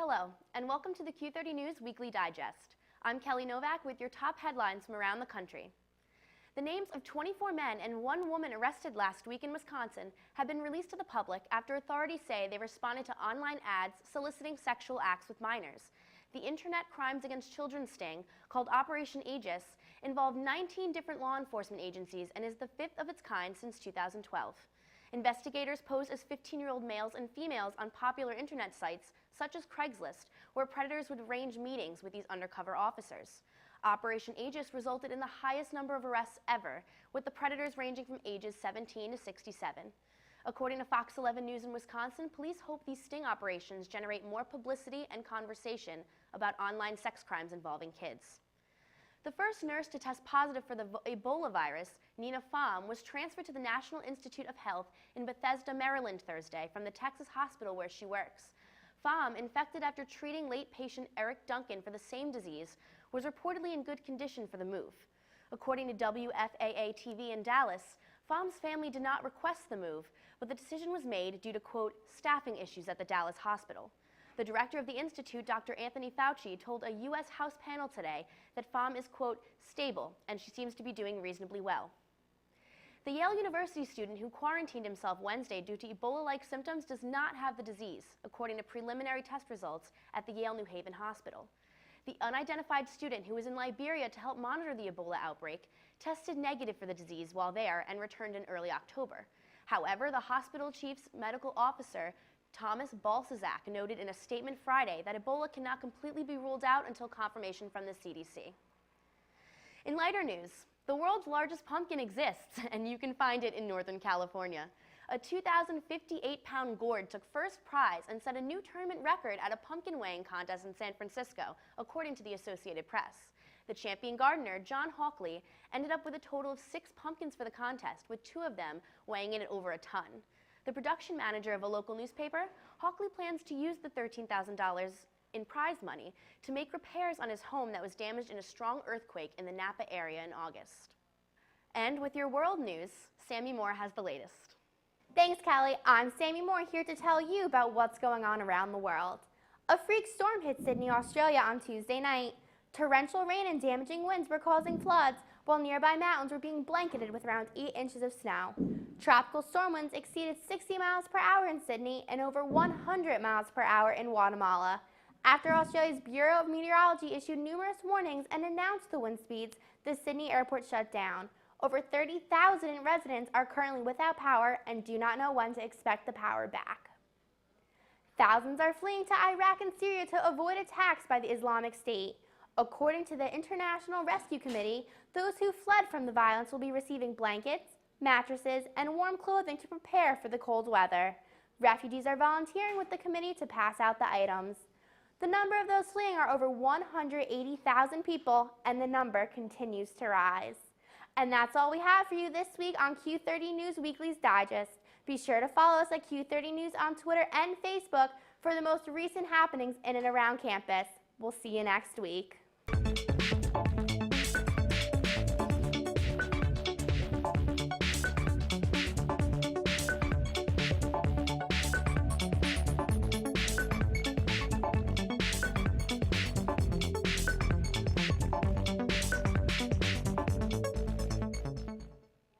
Hello, and welcome to the Q30 News Weekly Digest. I'm Kelly Novak with your top headlines from around the country. The names of 24 men and 1 woman arrested last week in Wisconsin have been released to the public after authorities say they responded to online ads soliciting sexual acts with minors. The Internet Crimes Against Children sting, called Operation Aegis, involved 19 different law enforcement agencies and is the 5th of its kind since 2012. Investigators posed as 15-year-old males and females on popular internet sites such as Craigslist, where predators would arrange meetings with these undercover officers. Operation Aegis resulted in the highest number of arrests ever, with the predators ranging from ages 17 to 67. According to Fox 11 News in Wisconsin, police hope these sting operations generate more publicity and conversation about online sex crimes involving kids. The first nurse to test positive for the Ebola virus, Nina Pham, was transferred to the National Institute of Health in Bethesda, Maryland Thursday from the Texas hospital where she works. Pham, infected after treating late patient Eric Duncan for the same disease, was reportedly in good condition for the move. According to WFAA-TV in Dallas, Pham's family did not request the move, but the decision was made due to, quote, staffing issues at the Dallas hospital. The director of the institute, Dr. Anthony Fauci, told a U.S. House panel today that Pham is, quote, stable, and she seems to be doing reasonably well. The Yale University student who quarantined himself Wednesday due to Ebola-like symptoms does not have the disease, according to preliminary test results at the Yale New Haven Hospital. The unidentified student, who was in Liberia to help monitor the Ebola outbreak, tested negative for the disease while there and returned in early October. However, the hospital chief's medical officer, Thomas Balsazak, noted in a statement Friday that Ebola cannot completely be ruled out until confirmation from the CDC. In lighter news, the world's largest pumpkin exists, and you can find it in Northern California. A 2,058-pound gourd took first prize and set a new tournament record at a pumpkin weighing contest in San Francisco, according to the Associated Press. The champion gardener, John Hawkley, ended up with a total of 6 pumpkins for the contest, with 2 of them weighing in at over a ton. The production manager of a local newspaper, Hawkley plans to use the $13,000 in prize money to make repairs on his home that was damaged in a strong earthquake in the Napa area in August. And with your world news, Sami Moore has the latest. Thanks, Kelly. I'm Sami Moore, here to tell you about what's going on around the world. A freak storm hit Sydney, Australia on Tuesday night. Torrential rain and damaging winds were causing floods, while nearby mountains were being blanketed with around 8 inches of snow. Tropical storm winds exceeded 60 miles per hour in Sydney and over 100 miles per hour in Guatemala. After Australia's Bureau of Meteorology issued numerous warnings and announced the wind speeds, the Sydney airport shut down. Over 30,000 residents are currently without power and do not know when to expect the power back. Thousands are fleeing to Iraq and Syria to avoid attacks by the Islamic State. According to the International Rescue Committee, those who fled from the violence will be receiving blankets, mattresses, and warm clothing to prepare for the cold weather. Refugees are volunteering with the committee to pass out the items. The number of those fleeing are over 180,000 people, and the number continues to rise. And that's all we have for you this week on Q30 News Weekly's Digest. Be sure to follow us at Q30 News on Twitter and Facebook for the most recent happenings in and around campus. We'll see you next week.